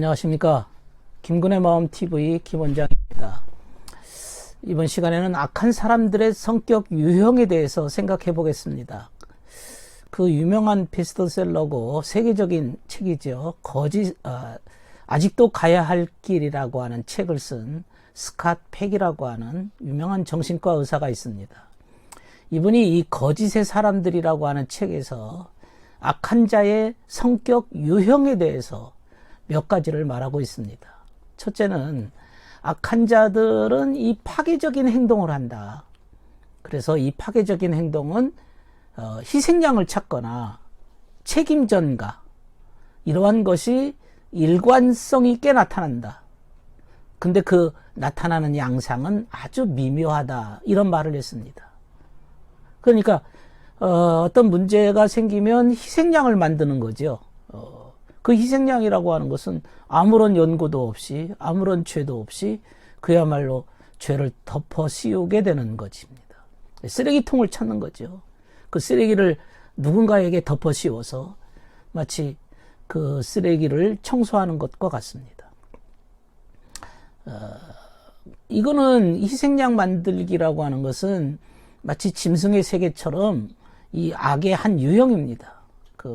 안녕하십니까. 김군의 마음TV 김원장입니다. 이번 시간에는 악한 사람들의 성격 유형에 대해서 생각해 보겠습니다. 그 유명한 베스트셀러고 세계적인 책이죠. 아직도 가야 할 길이라고 하는 책을 쓴 스캇 팩이라고 하는 유명한 정신과 의사가 있습니다. 이분이 이 거짓의 사람들이라고 하는 책에서 악한 자의 성격 유형에 대해서 몇 가지를 말하고 있습니다. 첫째는 악한 자들은 이 파괴적인 행동을 한다. 그래서 이 파괴적인 행동은 희생양을 찾거나 책임 전가 이러한 것이 일관성 있게 나타난다. 근데 그 나타나는 양상은 아주 미묘하다. 이런 말을 했습니다. 그러니까 어떤 문제가 생기면 희생양을 만드는 거죠. 그 희생양이라고 하는 것은 아무런 연고도 없이 아무런 죄도 없이 그야말로 죄를 덮어 씌우게 되는 것입니다. 쓰레기통을 찾는 거죠. 그 쓰레기를 누군가에게 덮어 씌워서 마치 그 쓰레기를 청소하는 것과 같습니다. 이거는 희생양 만들기라고 하는 것은 마치 짐승의 세계처럼 이 악의 한 유형입니다.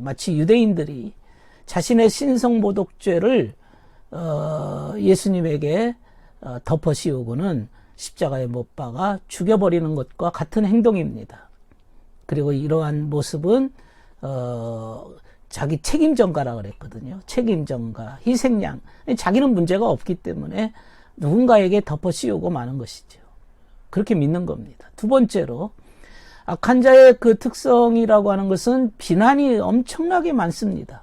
마치 유대인들이 자신의 신성모독죄를 예수님에게 덮어 씌우고는 십자가에 못 박아 죽여버리는 것과 같은 행동입니다. 그리고 이러한 모습은 자기 책임전가라 그랬거든요. 책임전가, 희생양. 자기는 문제가 없기 때문에 누군가에게 덮어 씌우고 마는 것이죠. 그렇게 믿는 겁니다. 두 번째로 악한 자의 그 특성이라고 하는 것은 비난이 엄청나게 많습니다.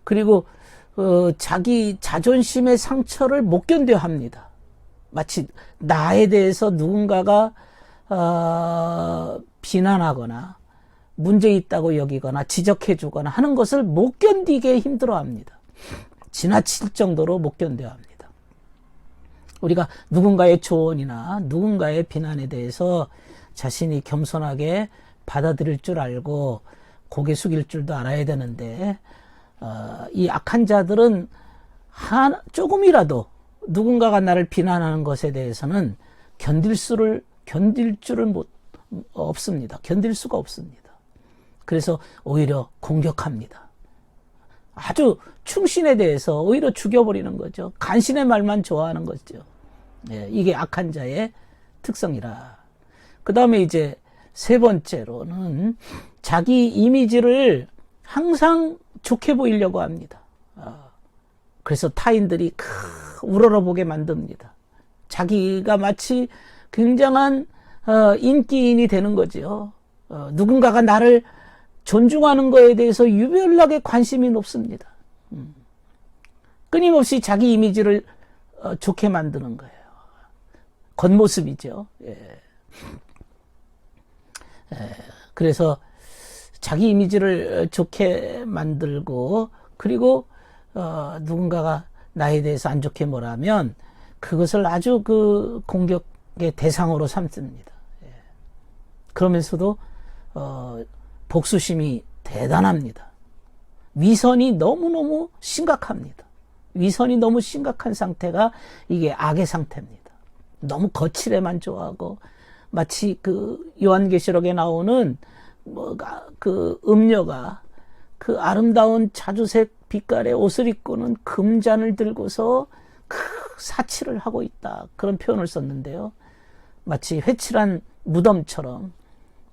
그리고 자기 자존심의 상처를 못 견뎌 합니다. 마치 나에 대해서 누군가가 비난하거나 문제 있다고 여기거나 지적해 주거나 하는 것을 못 견디게 힘들어 합니다. 지나칠 정도로 못 견뎌 합니다. 우리가 누군가의 조언이나 누군가의 비난에 대해서 자신이 겸손하게 받아들일 줄 알고 고개 숙일 줄도 알아야 되는데 이 악한 자들은 조금이라도 누군가가 나를 비난하는 것에 대해서는 견딜 줄을 없습니다. 견딜 수가 없습니다. 그래서 오히려 공격합니다. 아주 충신에 대해서 오히려 죽여버리는 거죠. 간신의 말만 좋아하는 거죠. 이게 악한 자의 특성이라. 그 다음에 이제 세 번째로는 자기 이미지를 항상 좋게 보이려고 합니다. 그래서 타인들이 우러러보게 만듭니다. 자기가 마치 굉장한 인기인이 되는 거죠. 누군가가 나를 존중하는 것에 대해서 유별나게 관심이 높습니다. 끊임없이 자기 이미지를 좋게 만드는 거예요. 겉모습이죠. 그래서 자기 이미지를 좋게 만들고 그리고 누군가가 나에 대해서 안 좋게 뭐라면 그것을 아주 그 공격의 대상으로 삼습니다. 그러면서도 복수심이 대단합니다. 위선이 너무너무 심각합니다. 위선이 너무 심각한 상태가 이게 악의 상태입니다. 너무 거칠에만 좋아하고 마치 그 요한계시록에 나오는 그 음녀가 그 아름다운 자주색 빛깔의 옷을 입고는 금잔을 들고서 사치를 하고 있다. 그런 표현을 썼는데요. 마치 회칠한 무덤처럼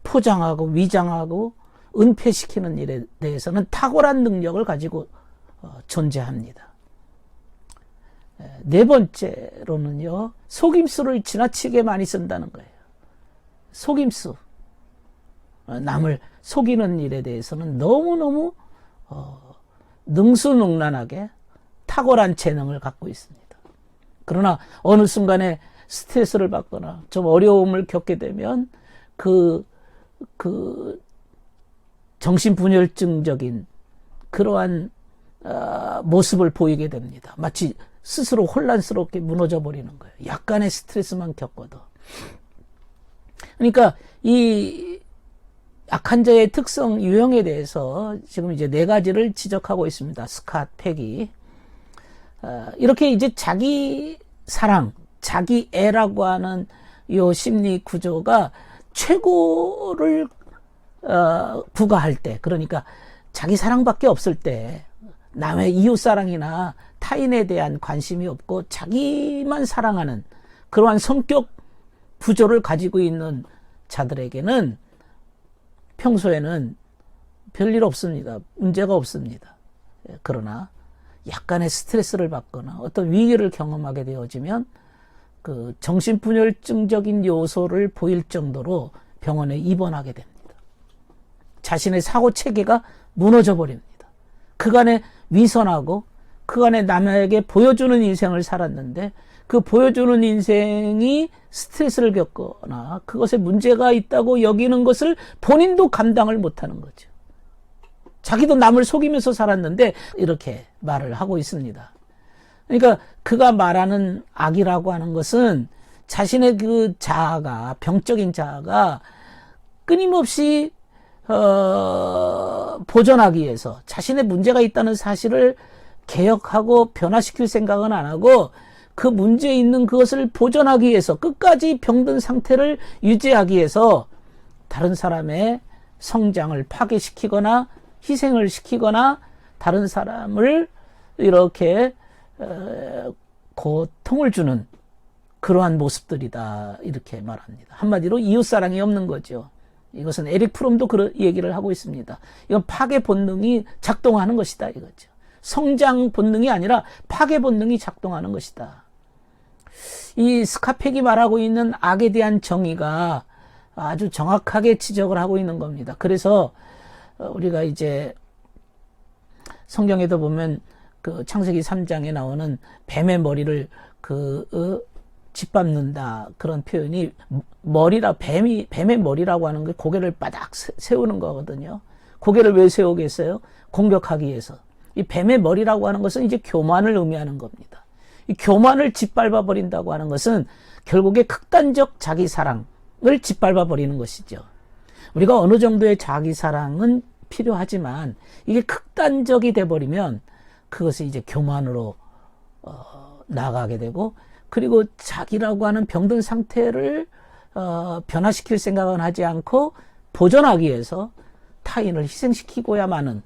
포장하고 위장하고 은폐시키는 일에 대해서는 탁월한 능력을 가지고 존재합니다. 네 번째로는요, 속임수를 지나치게 많이 쓴다는 거예요. 속임수. 남을 속이는 일에 대해서는 너무너무 능수능란하게 탁월한 재능을 갖고 있습니다. 그러나 어느 순간에 스트레스를 받거나 좀 어려움을 겪게 되면 그 정신분열증적인 그러한 모습을 보이게 됩니다. 마치 스스로 혼란스럽게 무너져 버리는 거예요. 약간의 스트레스만 겪어도. 그러니까 이 약한 자의 특성, 유형에 대해서 지금 이제 4가지를 지적하고 있습니다. 스캇 팩이. 이렇게 이제 자기 사랑, 자기 애라고 하는 요 심리 구조가 최고를 부과할 때, 그러니까 자기 사랑밖에 없을 때, 남의 이웃사랑이나 타인에 대한 관심이 없고 자기만 사랑하는 그러한 성격 구조를 가지고 있는 자들에게는 평소에는 별일 없습니다. 문제가 없습니다. 그러나 약간의 스트레스를 받거나 어떤 위기를 경험하게 되어지면 그 정신분열증적인 요소를 보일 정도로 병원에 입원하게 됩니다. 자신의 사고 체계가 무너져 버립니다. 그간에 위선하고 그간에 남에게 보여주는 인생을 살았는데 그 보여주는 인생이 스트레스를 겪거나 그것에 문제가 있다고 여기는 것을 본인도 감당을 못하는 거죠. 자기도 남을 속이면서 살았는데 이렇게 말을 하고 있습니다. 그러니까 그가 말하는 악이라고 하는 것은 자신의 그 자아가, 병적인 자아가 끊임없이 보존하기 위해서 자신의 문제가 있다는 사실을 개혁하고 변화시킬 생각은 안 하고 그 문제 있는 그것을 보존하기 위해서 끝까지 병든 상태를 유지하기 위해서 다른 사람의 성장을 파괴시키거나 희생을 시키거나 다른 사람을 이렇게 고통을 주는 그러한 모습들이다 이렇게 말합니다. 한마디로 이웃사랑이 없는 거죠. 이것은 에릭 프롬도 그런 얘기를 하고 있습니다. 이건 파괴 본능이 작동하는 것이다 이거죠. 성장 본능이 아니라 파괴 본능이 작동하는 것이다. 이 스캇팩이 말하고 있는 악에 대한 정의가 아주 정확하게 지적을 하고 있는 겁니다. 그래서 우리가 이제 성경에도 보면 그 창세기 3장에 나오는 뱀의 머리를 짓밟는다 그런 표현이 뱀의 머리라고 하는 게 고개를 바닥 세우는 거거든요. 고개를 왜 세우겠어요? 공격하기 위해서. 이 뱀의 머리라고 하는 것은 이제 교만을 의미하는 겁니다. 이 교만을 짓밟아 버린다고 하는 것은 결국에 극단적 자기 사랑을 짓밟아 버리는 것이죠. 우리가 어느 정도의 자기 사랑은 필요하지만 이게 극단적이 돼 버리면 그것이 이제 교만으로 나아가게 되고 그리고 자기라고 하는 병든 상태를 변화시킬 생각은 하지 않고 보존하기 위해서 타인을 희생시키고야만은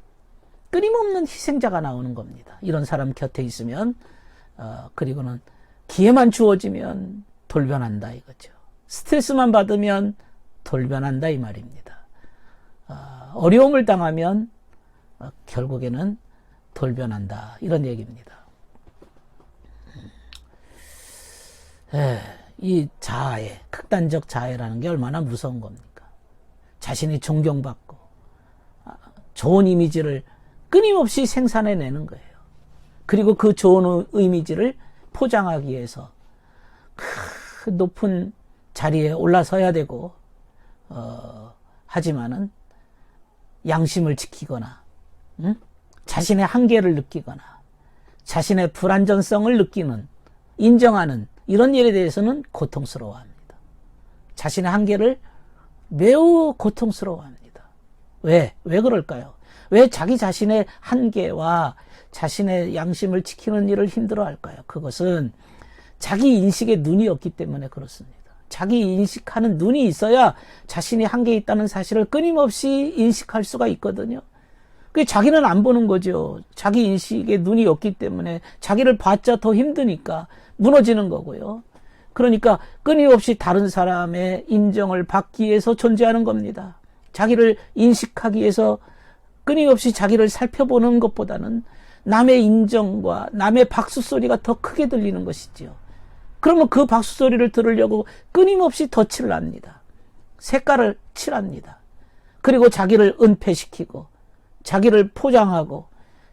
끊임없는 희생자가 나오는 겁니다. 이런 사람 곁에 있으면 그리고는 기회만 주어지면 돌변한다 이거죠. 스트레스만 받으면 돌변한다 이 말입니다. 어려움을 당하면 결국에는 돌변한다 이런 얘기입니다. 이 자아에 극단적 자아라는 게 얼마나 무서운 겁니까? 자신이 존경받고 좋은 이미지를 끊임없이 생산해내는 거예요. 그리고 그 좋은 이미지를 포장하기 위해서 그 높은 자리에 올라서야 되고 하지만은 양심을 지키거나 자신의 한계를 느끼거나 자신의 불완전성을 느끼는 인정하는 이런 일에 대해서는 고통스러워합니다. 자신의 한계를 매우 고통스러워합니다. 왜 그럴까요? 왜 자기 자신의 한계와 자신의 양심을 지키는 일을 힘들어할까요? 그것은 자기 인식에 눈이 없기 때문에 그렇습니다. 자기 인식하는 눈이 있어야 자신이 한계에 있다는 사실을 끊임없이 인식할 수가 있거든요. 그게 자기는 안 보는 거죠. 자기 인식에 눈이 없기 때문에 자기를 봤자 더 힘드니까 무너지는 거고요. 그러니까 끊임없이 다른 사람의 인정을 받기 위해서 존재하는 겁니다. 자기를 인식하기 위해서 끊임없이 자기를 살펴보는 것보다는 남의 인정과 남의 박수 소리가 더 크게 들리는 것이지요. 그러면 그 박수 소리를 들으려고 끊임없이 덧칠을 합니다. 색깔을 칠합니다. 그리고 자기를 은폐시키고 자기를 포장하고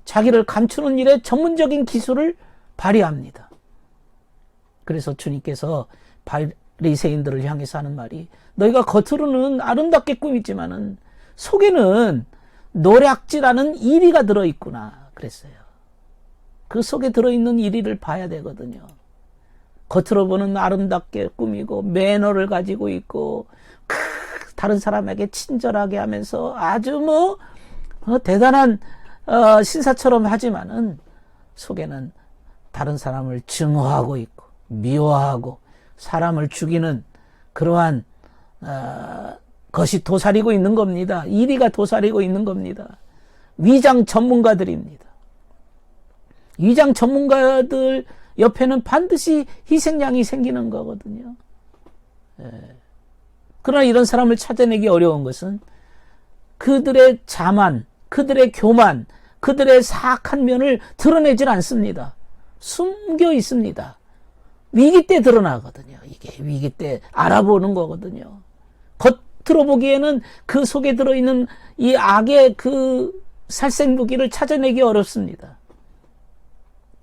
자기를 감추는 일에 전문적인 기술을 발휘합니다. 그래서 주님께서 바리새인들을 향해서 하는 말이 너희가 겉으로는 아름답게 꾸미지만은 속에는 노략질하는 이리가 들어있구나 그랬어요. 그 속에 들어있는 이리를 봐야 되거든요. 겉으로 보는 아름답게 꾸미고 매너를 가지고 있고 다른 사람에게 친절하게 하면서 아주 대단한 신사처럼 하지만은 속에는 다른 사람을 증오하고 있고 미워하고 사람을 죽이는 그러한 것이 도사리고 있는 겁니다. 이리가 도사리고 있는 겁니다. 위장 전문가들입니다. 위장 전문가들 옆에는 반드시 희생양이 생기는 거거든요. 그러나 이런 사람을 찾아내기 어려운 것은 그들의 자만, 그들의 교만, 그들의 사악한 면을 드러내질 않습니다. 숨겨 있습니다. 위기 때 드러나거든요. 이게 위기 때 알아보는 거거든요. 겉으로 보기에는 그 속에 들어있는 이 악의 그 살생부기를 찾아내기 어렵습니다.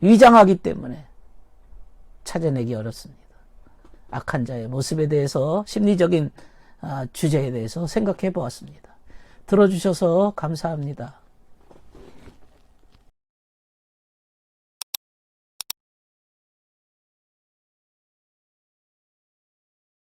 위장하기 때문에 찾아내기 어렵습니다. 악한 자의 모습에 대해서 심리적인 주제에 대해서 생각해 보았습니다. 들어주셔서 감사합니다.